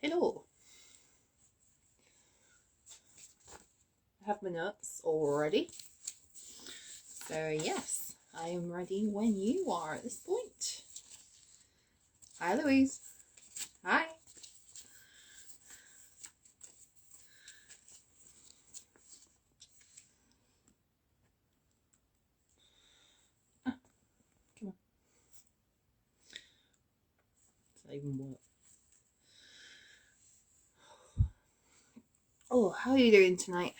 Hello. I have my notes already. So yes, I am ready when you are at this point. Hi Louise. Hi. Come on. Does that even work? Oh, how are you doing tonight?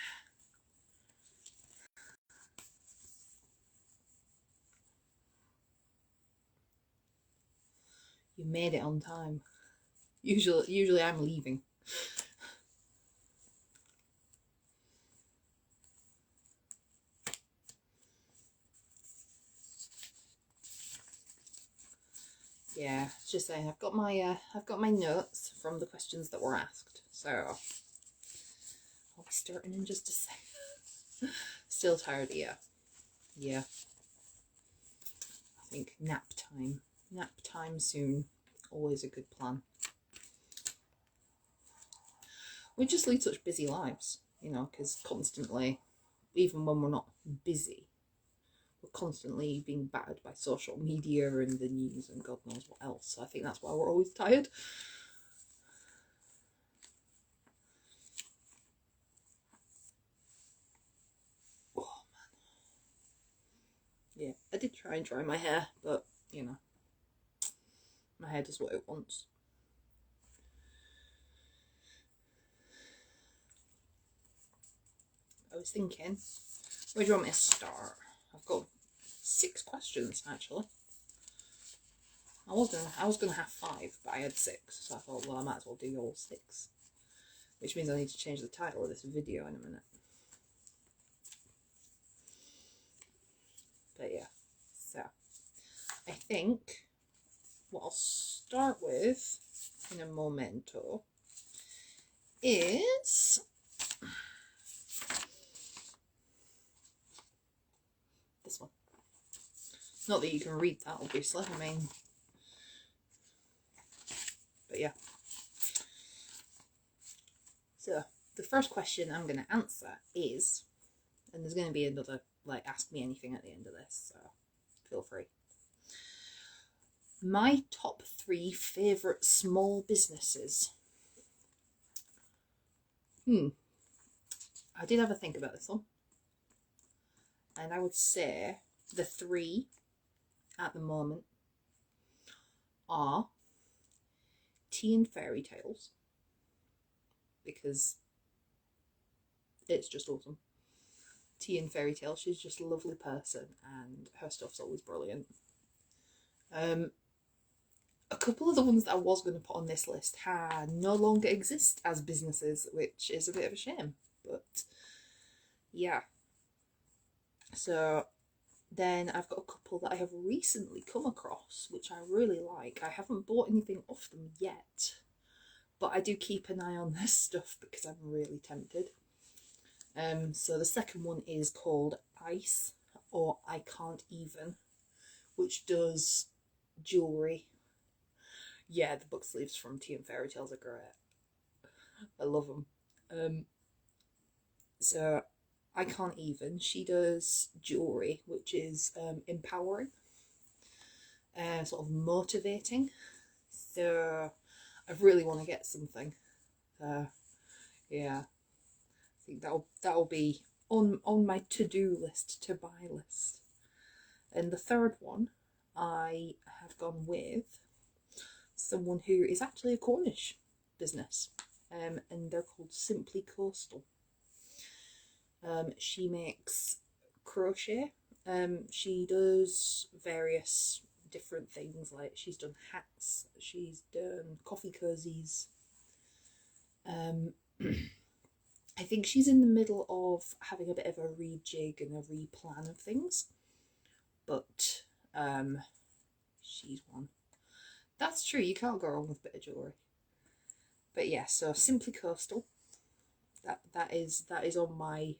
You made it on time. Usually I'm leaving. Yeah, just saying. I've got my notes from the questions that were asked. So I'll be starting in just a sec. Still tired, yeah. Yeah. I think nap time. Nap time soon. Always a good plan. We just lead such busy lives, you know, because constantly, even when we're not busy, we're constantly being battered by social media and the news and God knows what else. So I think that's why we're always tired. Oh man. Yeah, I did try and dry my hair, but you know, my hair does what it wants. I was thinking, where do you want me to start? I've got 6 questions actually. I was gonna have 5, but I had 6, so I thought, well, I might as well do all 6. Which means I need to change the title of this video in a minute. But yeah, so I think what I'll start with in a momento is this one. Not that you can read that, obviously, I mean, but yeah. So the first question I'm going to answer is, and there's going to be another, like, ask me anything at the end of this, so feel free. My top 3 favourite small businesses. I did have a think about this one. And I would say the 3 at the moment are Tea and Fairy Tales, because it's just awesome. Tea and Fairy Tales, she's just a lovely person and her stuff's always brilliant. A couple of the ones that I was going to put on this list no longer exist as businesses, which is a bit of a shame, but yeah. So then I've got a couple that I have recently come across, which I really like. I haven't bought anything off them yet, but I do keep an eye on this stuff because I'm really tempted. So the second one is called Ice, or I Can't Even, which does jewellery. Yeah, the book sleeves from Tea and Fairy Tales are great. I love them. So I Can't Even, she does jewellery, which is empowering, sort of motivating. So I really want to get something. Yeah, I think that'll be on my to-do list, to buy list. And the third one, I have gone with someone who is actually a Cornish business, and they're called Simply Coastal. She makes crochet. She does various different things, like she's done hats, she's done coffee cozies. I think she's in the middle of having a bit of a rejig and a replan of things, but she's one. That's true, you can't go wrong with a bit of jewellery. But yeah, so Simply Coastal, that is on my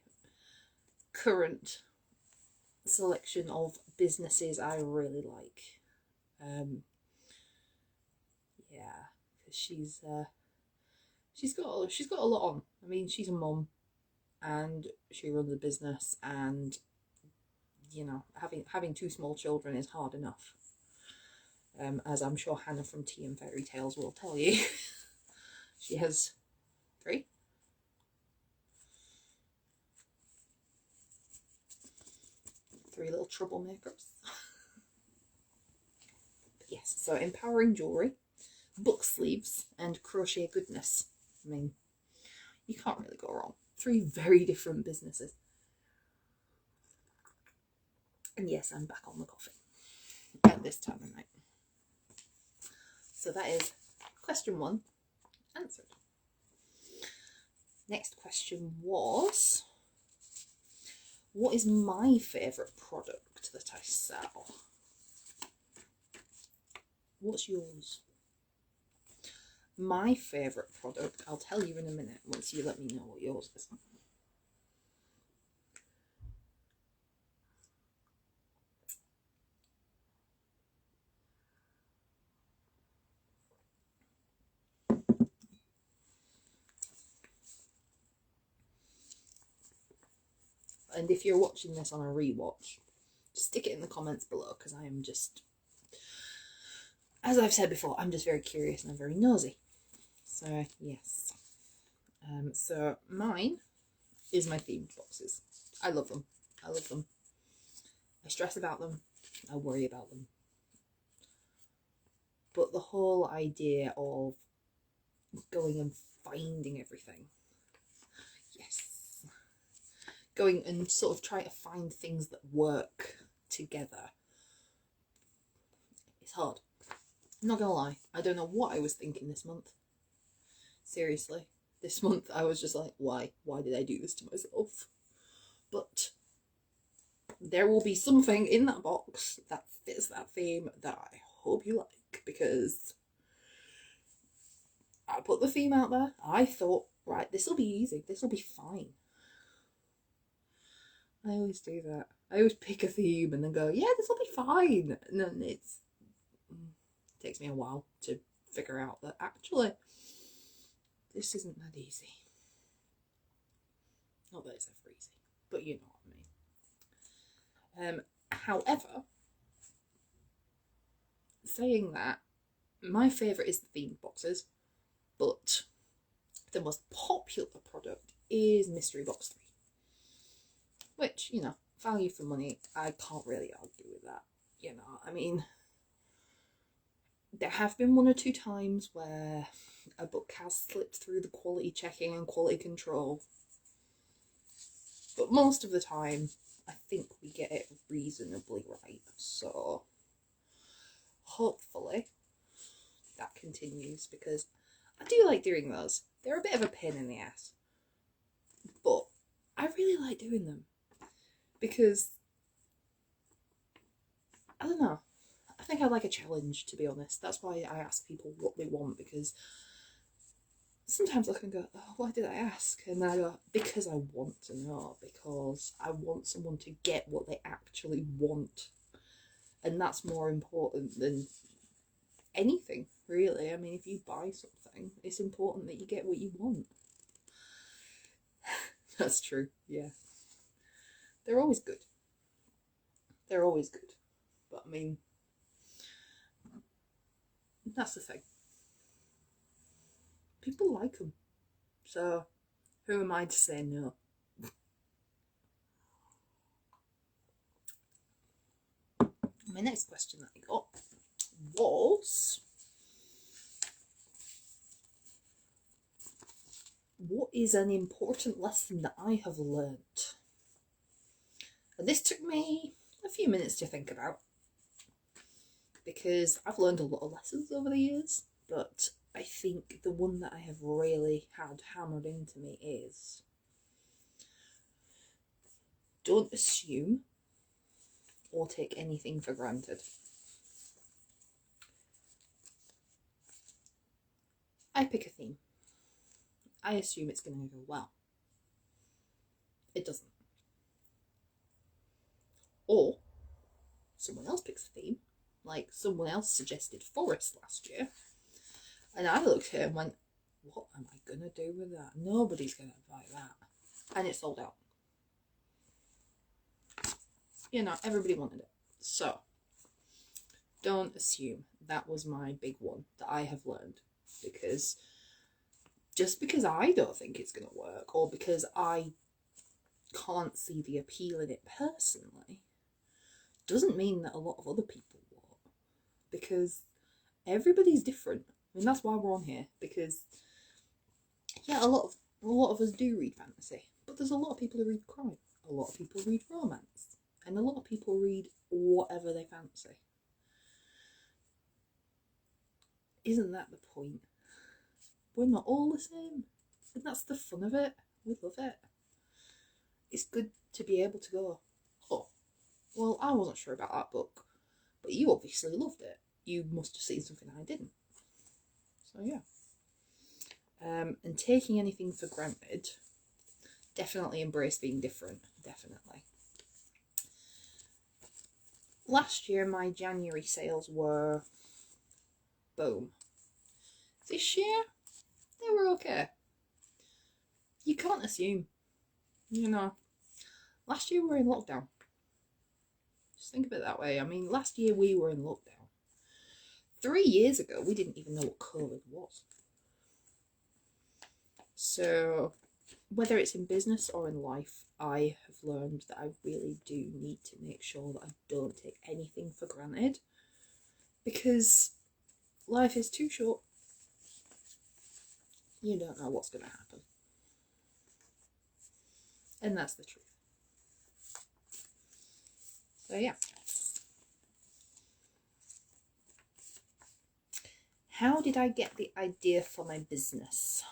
current selection of businesses I really like. Yeah, because she's got a lot on. I mean, she's a mum and she runs a business, and you know, having two small children is hard enough. As I'm sure Hannah from Tea and Fairy Tales will tell you. She has three little troublemakers. But yes, so empowering jewellery, book sleeves, and crochet goodness. I mean, you can't really go wrong. 3 very different businesses. And yes, I'm back on the coffee at this time of night. So that is question 1 answered. Next question was, what is my favourite product that I sell? What's yours? My favourite product, I'll tell you in a minute once you let me know what yours is. And if you're watching this on a rewatch, stick it in the comments below, because I am just, as I've said before, I'm just very curious and I'm very nosy. So yes. So mine is my themed boxes. I love them. I love them. I stress about them. I worry about them. But the whole idea of going and finding everything. Yes. Going and sort of try to find things that work together. It's hard. I'm not gonna lie. I don't know what I was thinking this month. Seriously. This month I was just like, why? Why did I do this to myself? But there will be something in that box that fits that theme that I hope you like, because I put the theme out there. I thought, right, this will be easy. This will be fine. I always do that. I always pick a theme and then go, yeah, this will be fine. And then it takes me a while to figure out that actually this isn't that easy. Not that it's ever easy, but you know what I mean. However, saying that, my favourite is the themed boxes, but the most popular product is Mystery Box 3. Which, you know, value for money, I can't really argue with that. You know, I mean, there have been 1 or 2 times where a book has slipped through the quality checking and quality control. But most of the time, I think we get it reasonably right. So, hopefully, that continues, because I do like doing those. They're a bit of a pain in the ass. But I really like doing them. Because, I don't know, I think I like a challenge, to be honest. That's why I ask people what they want, because sometimes I can go, oh, why did I ask? And then I go, because I want to know, because I want someone to get what they actually want. And that's more important than anything, really. I mean, if you buy something, it's important that you get what you want. That's true, yeah. They're always good. They're always good. But I mean, that's the thing. People like them. So, who am I to say no? My next question that I got was, what is an important lesson that I have learnt? And this took me a few minutes to think about, because I've learned a lot of lessons over the years, but I think the one that I have really had hammered into me is, don't assume or take anything for granted. I pick a theme. I assume it's going to go well. It doesn't. Or someone else picks a theme, like someone else suggested forest last year, and I looked at it and went, what am I going to do with that? Nobody's going to buy that. And it sold out. You know, everybody wanted it. So, don't assume. That was my big one that I have learned. Because just because I don't think it's going to work, or because I can't see the appeal in it personally, doesn't mean that a lot of other people won't. Because everybody's different. I mean, that's why we're on here. Because, yeah, a lot of us do read fantasy. But there's a lot of people who read crime. A lot of people read romance. And a lot of people read whatever they fancy. Isn't that the point? We're not all the same. And that's the fun of it. We love it. It's good to be able to go, oh, well, I wasn't sure about that book, but you obviously loved it. You must have seen something I didn't. So, yeah. And taking anything for granted, definitely embrace being different. Definitely. Last year, my January sales were boom. This year, they were okay. You can't assume. You know, last year we were in lockdown. Just think of it that way. I mean, last year we were in lockdown. 3 years ago, we didn't even know what COVID was. So, whether it's in business or in life, I have learned that I really do need to make sure that I don't take anything for granted. Because life is too short. You don't know what's going to happen. And that's the truth. So, yeah. How did I get the idea for my business?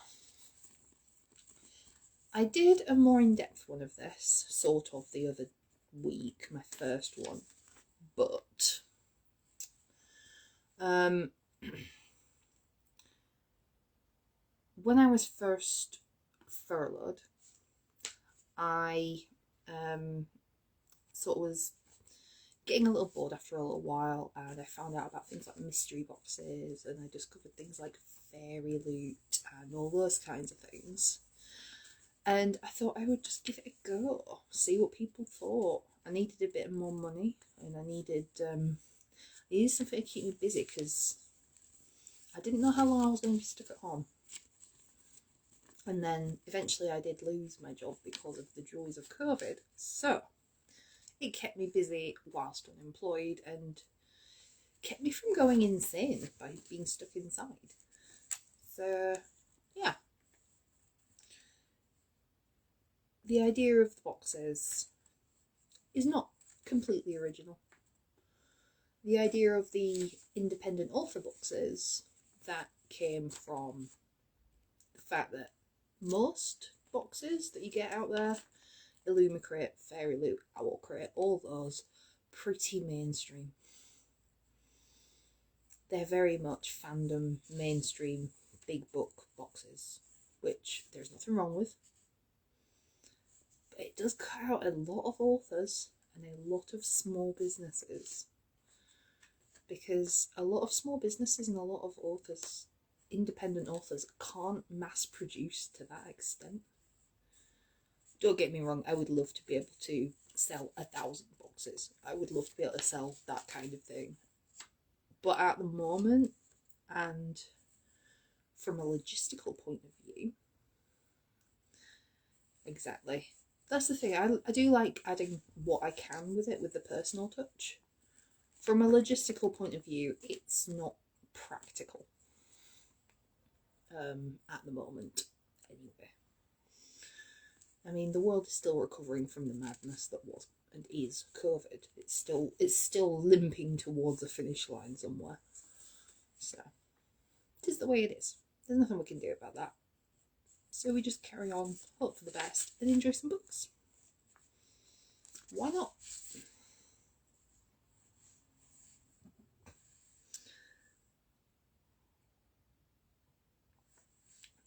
I did a more in-depth one of this, sort of, the other week, my first one. But, when I was first furloughed, I sort of was getting a little bored after a little while, and I found out about things like mystery boxes, and I discovered things like fairy loot and all those kinds of things. And I thought I would just give it a go, see what people thought. I needed a bit more money, and I needed something to keep me busy, because I didn't know how long I was going to be stuck at home. And then eventually I did lose my job because of the joys of COVID. So it kept me busy whilst unemployed and kept me from going insane by being stuck inside. So, yeah. The idea of the boxes is not completely original. The idea of the independent author boxes, that came from the fact that most boxes that you get out there, Illumicrate, Fairy Loot, Owlcrate, all those, pretty mainstream. They're very much fandom, mainstream, big book boxes, which there's nothing wrong with. But it does cut out a lot of authors and a lot of small businesses. Because a lot of small businesses and a lot of authors, independent authors, can't mass produce to that extent. Don't get me wrong, I would love to be able to sell 1,000 boxes. I would love to be able to sell that kind of thing. But at the moment, and from a logistical point of view, exactly. That's the thing, I do like adding what I can with it, with the personal touch. From a logistical point of view, it's not practical. At the moment, anyway. I mean, the world is still recovering from the madness that was and is COVID. It's still limping towards a finish line somewhere. So, it is the way it is. There's nothing we can do about that. So we just carry on, hope for the best, and enjoy some books. Why not?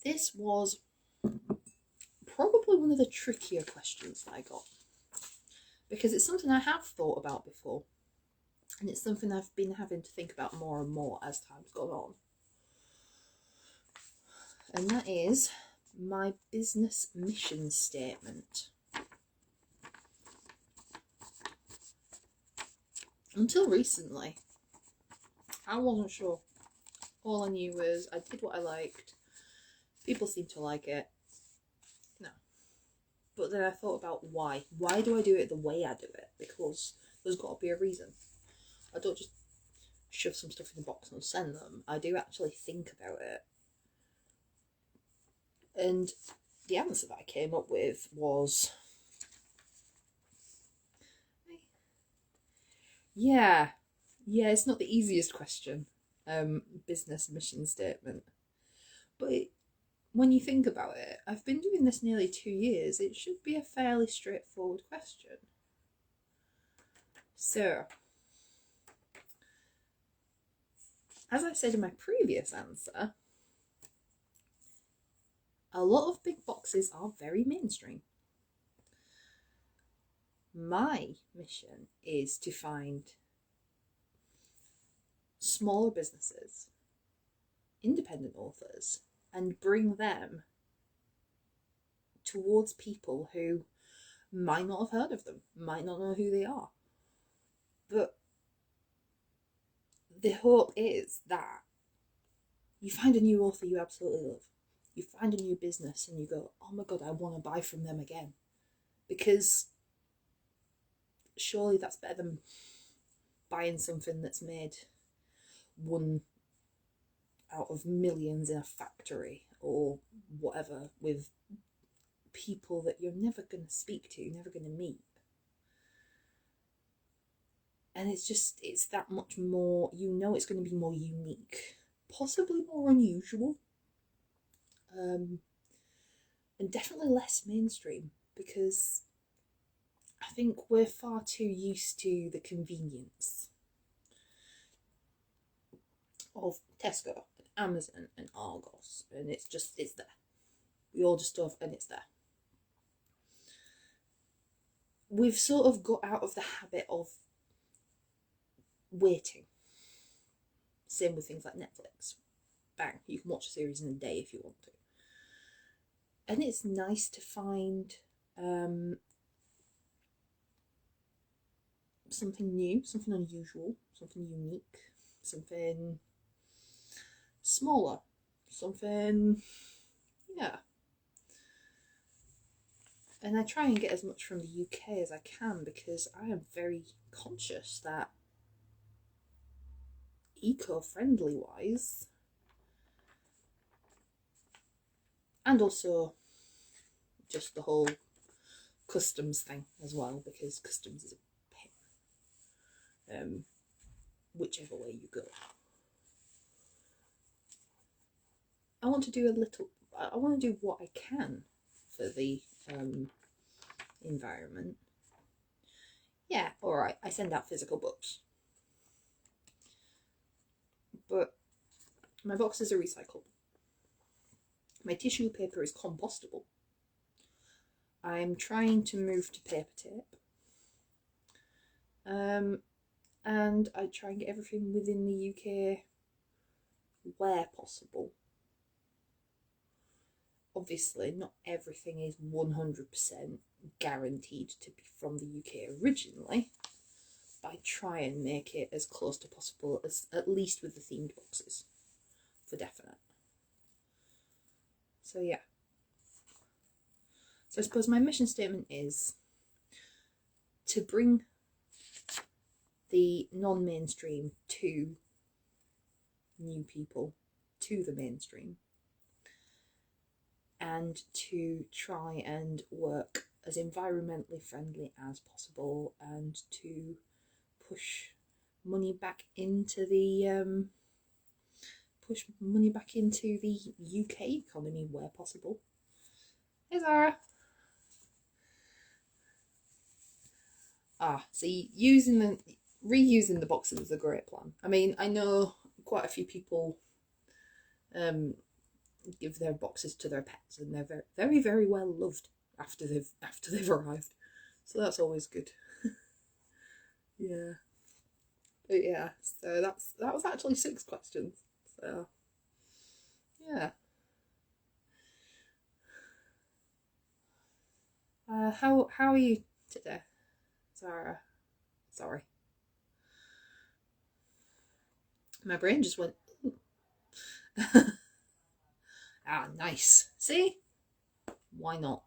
This was probably one of the trickier questions that I got, because it's something I have thought about before, and it's something I've been having to think about more and more as time's gone on. and that is my business mission statement. Until recently, I wasn't sure. All I knew was I did what I liked. People seemed to like it. No. But then I thought about why. Why do I do it the way I do it? Because there's got to be a reason. I don't just shove some stuff in the box and send them. I do actually think about it. And the answer that I came up with was, yeah, it's not the easiest question, business mission statement. But when you think about it, I've been doing this nearly 2 years. It should be a fairly straightforward question. So, as I said in my previous answer, a lot of big boxes are very mainstream. My mission is to find smaller businesses, independent authors, and bring them towards people who might not have heard of them, might not know who they are. But the hope is that you find a new author you absolutely love. You find a new business and you go, oh my God, I want to buy from them again. Because surely that's better than buying something that's made one out of millions in a factory or whatever with people that you're never going to speak to, never going to meet. And it's that much more, it's going to be more unique, possibly more unusual, and definitely less mainstream, because I think we're far too used to the convenience of Tesco, and Amazon and Argos, and it's there. We order stuff and it's there. We've sort of got out of the habit of waiting. Same with things like Netflix. Bang, you can watch a series in a day if you want to. And it's nice to find something new, something unusual, something unique, something smaller, something, yeah. And I try and get as much from the UK as I can, because I am very conscious that eco-friendly wise, and also just the whole customs thing as well, because customs is a pain, whichever way you go. I want to do what I can for the environment. Yeah, alright, I send out physical books. But my boxes are recyclable. My tissue paper is compostable. I'm trying to move to paper tape. And I try and get everything within the UK where possible. Obviously, not everything is 100% guaranteed to be from the UK originally, but I try and make it as close to possible, as at least with the themed boxes, for definite. So yeah. So I suppose my mission statement is to bring the non-mainstream to new people, to the mainstream, and to try and work as environmentally friendly as possible, and to push money back into the UK economy where possible. Hey Zara. See, reusing the boxes is a great plan. I mean, I know quite a few people give their boxes to their pets, and they're very, very, very well loved after they've arrived. So that's always good. Yeah. But yeah, so that was actually 6 questions. So yeah. How are you today, Zara? Sorry, my brain just went. Ah, nice. See, why not?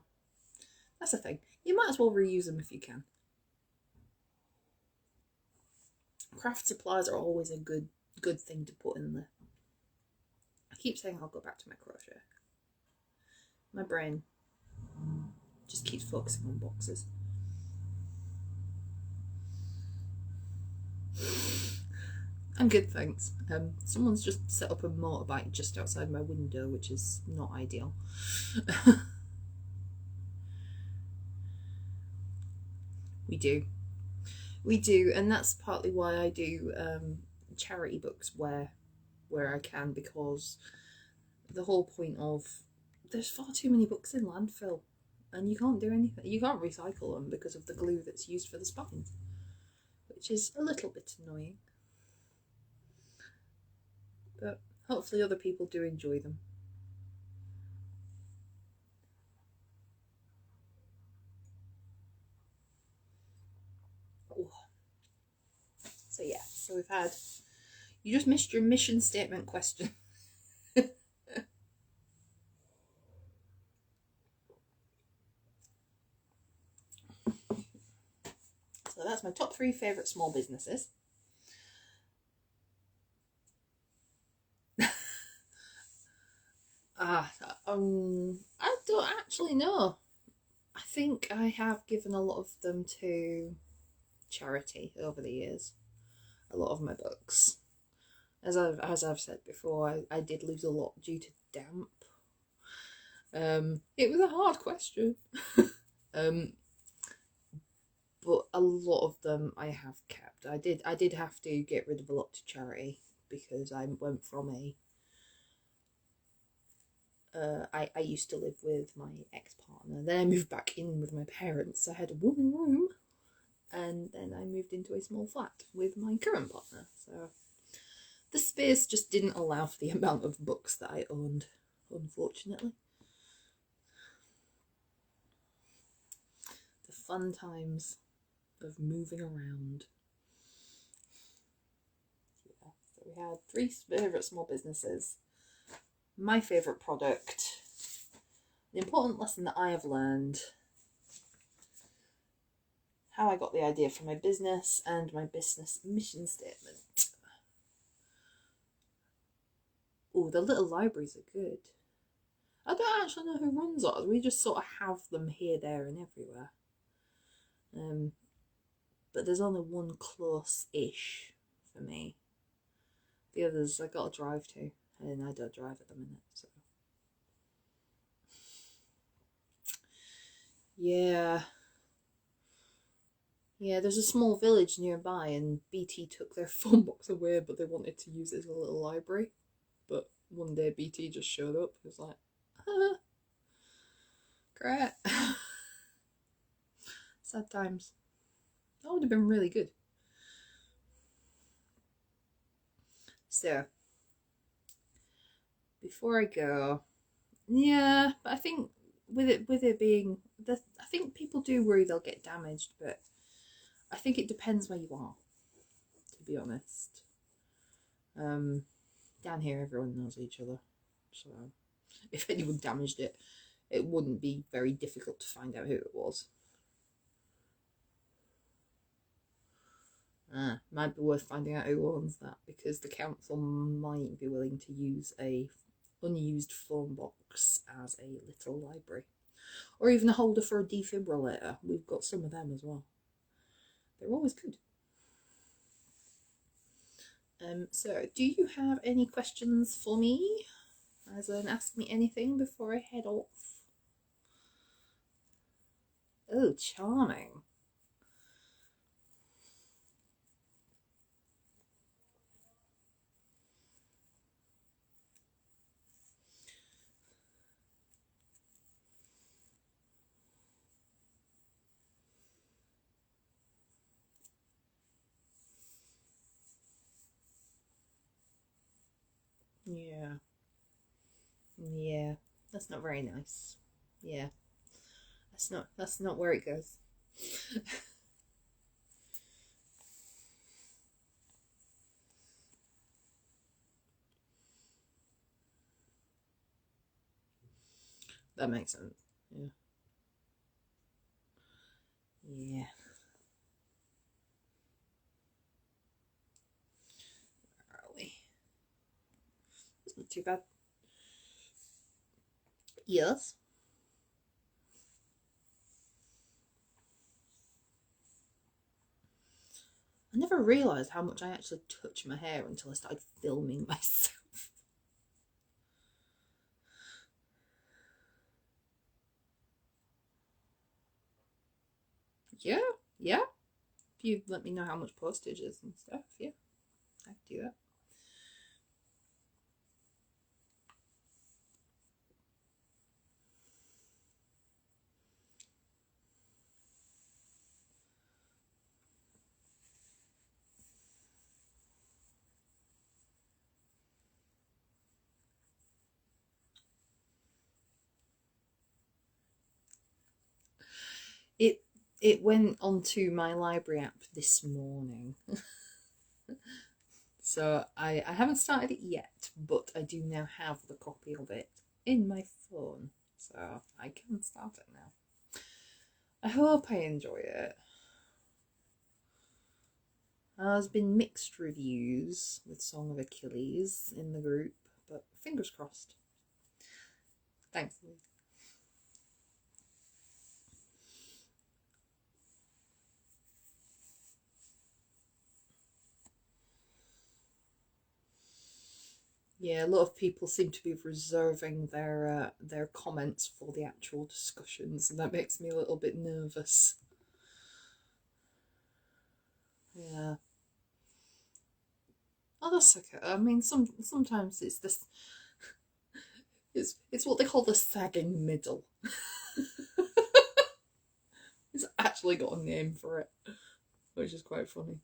That's the thing. You might as well reuse them if you can. Craft supplies are always a good thing to put in there. I keep saying I'll go back to my crochet. My brain just keeps focusing on boxes. I'm good, thanks. Someone's just set up a motorbike just outside my window, which is not ideal. We do, and that's partly why I do charity books where I can, because the whole point of there's far too many books in landfill, and you can't do anything. You can't recycle them because of the glue that's used for the spines, which is a little bit annoying. But hopefully other people do enjoy them. Oh. So yeah, so we've had. You just missed your mission statement question. So that's my top 3 favourite small businesses. I don't actually know. I think I have given a lot of them to charity over the years. A lot of my books. As I've said before, I did lose a lot due to damp. It was a hard question. But a lot of them I have kept. I did have to get rid of a lot to charity because I went from I used to live with my ex-partner. Then I moved back in with my parents. I had one room, and then I moved into a small flat with my current partner. So the space just didn't allow for the amount of books that I owned, unfortunately. The fun times of moving around. Yeah, so we had 3 favourite small businesses. My favourite product, the important lesson that I have learned, how I got the idea for my business, and my business mission statement. Oh, the little libraries are good. I don't actually know who runs ours. We just sort of have them here, there, and everywhere. But there's only one close-ish for me. The others I got to drive to, and I don't drive at the minute, so. Yeah. Yeah, there's a small village nearby, and BT took their phone box away, but they wanted to use it as a little library. But one day BT just showed up. It was like, great. Sad times. That would have been really good. So, before I go, yeah, but I think with it being, I think people do worry they'll get damaged, but I think it depends where you are, to be honest. Down here, everyone knows each other, so if anyone damaged it, it wouldn't be very difficult to find out who it was. Might be worth finding out who owns that, because the council might be willing to use a unused phone box as a little library, or even a holder for a defibrillator. We've got some of them as well. They're always good. So do you have any questions for me, as in ask me anything before I head off? Oh, charming. Yeah, that's not very nice. Yeah, That's not where it goes. That makes sense. Yeah. Yeah. Where are we? It's not too bad. Yes. I never realised how much I actually touch my hair until I started filming myself. Yeah, yeah. If you let me know how much postage is and stuff, yeah, I can do that. It it went onto my library app this morning. So I haven't started it yet, but I do now have the copy of it in my phone. So I can start it now. I hope I enjoy it. There's been mixed reviews with Song of Achilles in the group, but fingers crossed. Thanks, Louise. Yeah, a lot of people seem to be reserving their comments for the actual discussions, and that makes me a little bit nervous. Yeah. Oh, that's okay. I mean, sometimes it's this. It's what they call the sagging middle. It's actually got a name for it, which is quite funny.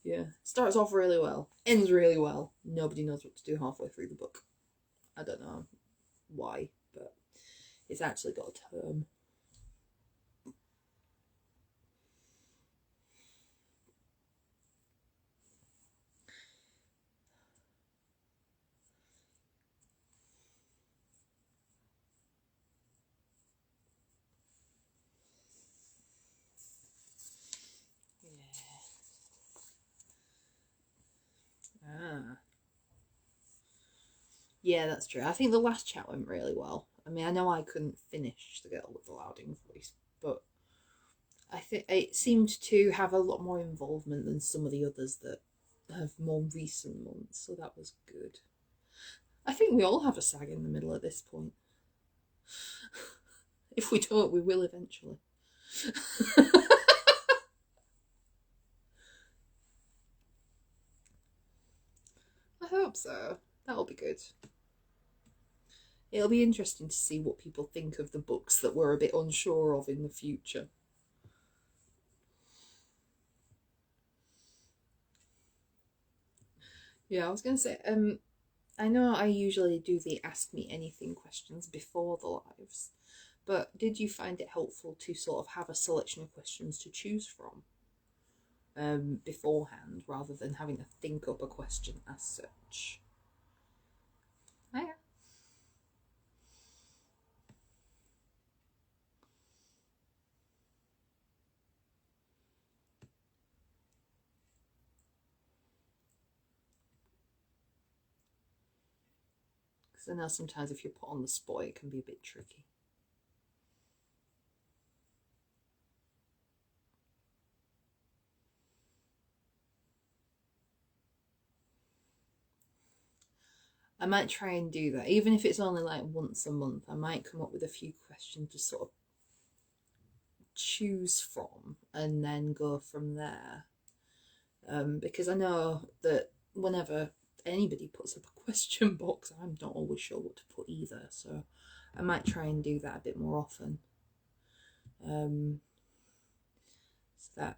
Yeah, starts off really well, ends really well. Nobody knows what to do halfway through the book. I don't know why, but it's actually got a term. Ah. Yeah, that's true. I think the last chat went really well. I mean, I know I couldn't finish The Girl with the Louding Voice, but I think it seemed to have a lot more involvement than some of the others that have more recent months, so that was good. I think we all have a sag in the middle at this point. If we don't, we will eventually. I hope so. That'll be good. It'll be interesting to see what people think of the books that we're a bit unsure of in the future. Yeah, I was going to say, I know I usually do the Ask Me Anything questions before the lives, but did you find it helpful to sort of have a selection of questions to choose from beforehand rather than having to think up a question as such? Oh, yeah. Because I know sometimes if you're put on the spot, it can be a bit tricky. I might try and do that, even if it's only like once a month. I might come up with a few questions to sort of choose from and then go from there. Because I know that whenever anybody puts up a question box, I'm not always sure what to put either. So I might try and do that a bit more often. So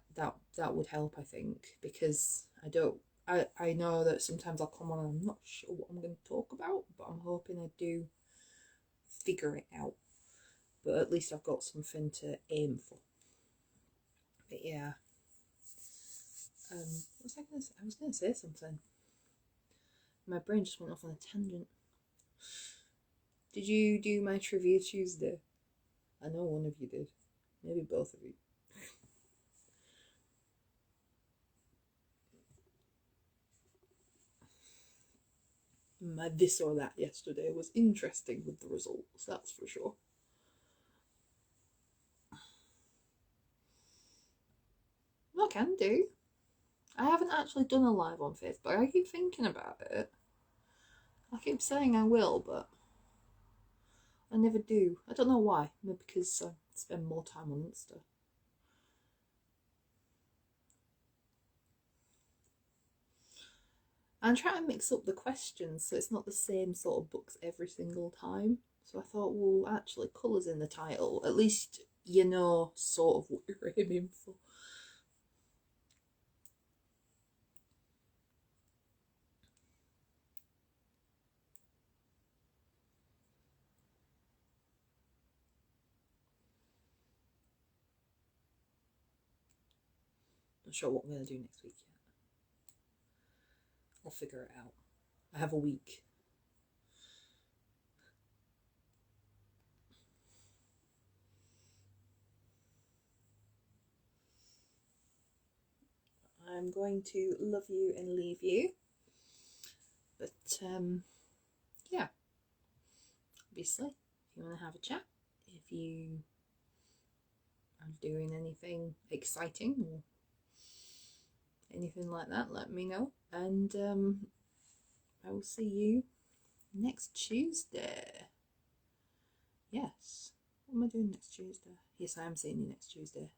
that would help, I think, because I know that sometimes I'll come on and I'm not sure what I'm going to talk about, but I'm hoping I do figure it out but at least I've got something to aim for. But yeah, what was I going to say? I was going to say something. My brain just went off on a tangent. Did you do my Trivia Tuesday? I know one of you did. Maybe both of you. My this or that yesterday was interesting with the results, that's for sure. I can do. I haven't actually done a live on Faith, but I keep thinking about it. I keep saying I will, but I never do. I don't know why. Maybe because I spend more time on Insta. I'm trying to mix up the questions so it's not the same sort of books every single time. So I thought, well, actually, colours in the title. At least you know sort of what you're aiming for. Not sure what I'm going to do next week yet. I'll figure it out. I have a week. I'm going to love you and leave you. But yeah, obviously, if you want to have a chat, if you are doing anything exciting or anything like that, let me know. And I will see you next Tuesday. Yes. What am I doing next Tuesday? Yes, I am seeing you next Tuesday.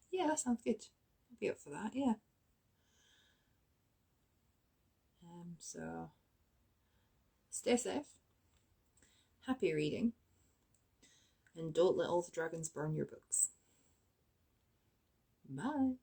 Yeah, that sounds good. I'll be up for that, yeah. So stay safe, happy reading, and don't let all the dragons burn your books. Bye.